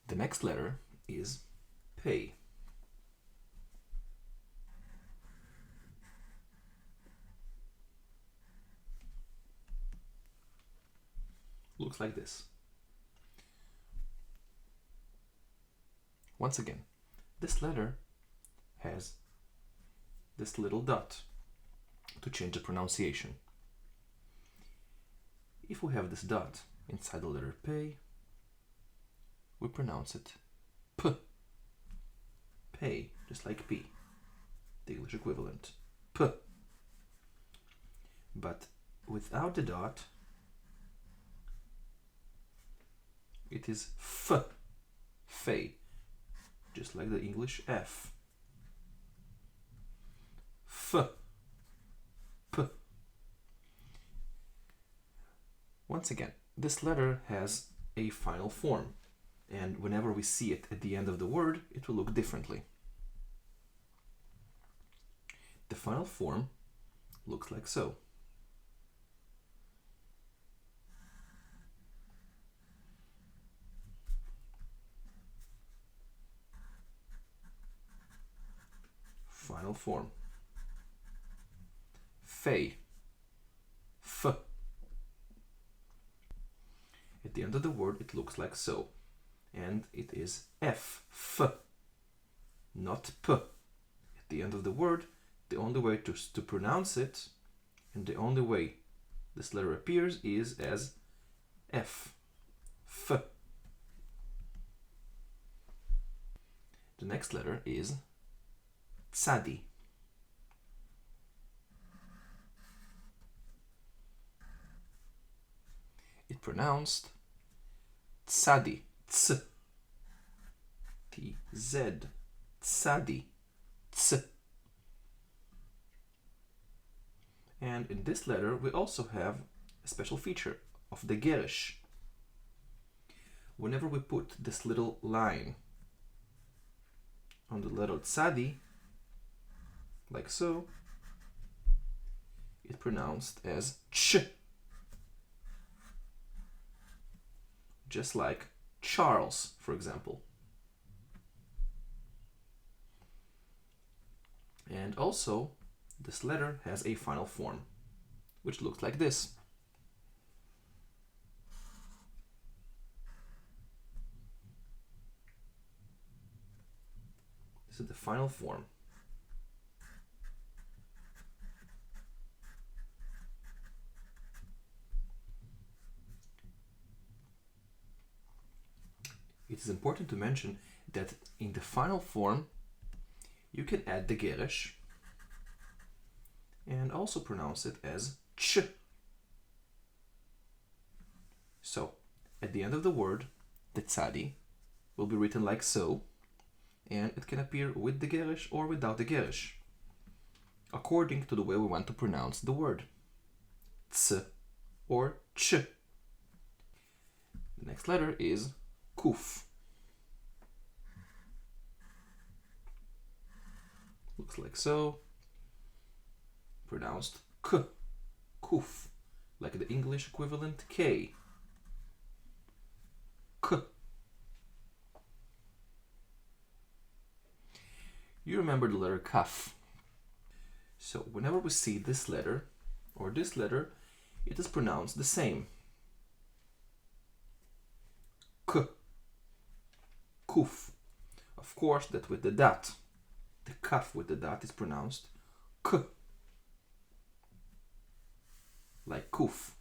The next letter is pay. Looks like this. Once again, this letter has this little dot to change the pronunciation. If we have this dot inside the letter pay, we pronounce it p. Pay, just like p, the English equivalent, p. But without the dot, it is f, fay, just like the English f. F, p. Once again, this letter has a final form, and whenever we see it at the end of the word, it will look differently. The final form looks like so. Final form. Fay. F. At the end of the word, it looks like so. And it is F. F. Not P. At the end of the word, the only way to pronounce it, and the only way this letter appears, is as F. F. The next letter is Sati. It's pronounced tsadi, ts, t-z, tsadi, ts. And in this letter, we also have a special feature of the gerish. Whenever we put this little line on the letter tsadi, like so, it's pronounced as ch. Just like Charles, for example. And also, this letter has a final form, which looks like this. This is the final form. It is important to mention that in the final form, you can add the gerish and also pronounce it as ch. So, at the end of the word, the tsadi will be written like so, and it can appear with the gerish or without the gerish, according to the way we want to pronounce the word. Ts or ch. The next letter is Poof. Looks like so. Pronounced k. Poof. Like the English equivalent k. K. You remember the letter kaf. So whenever we see this letter or this letter, it is pronounced the same. K. Kuf. Of course, that with the dot. The kaf with the dot is pronounced k. Like kuf.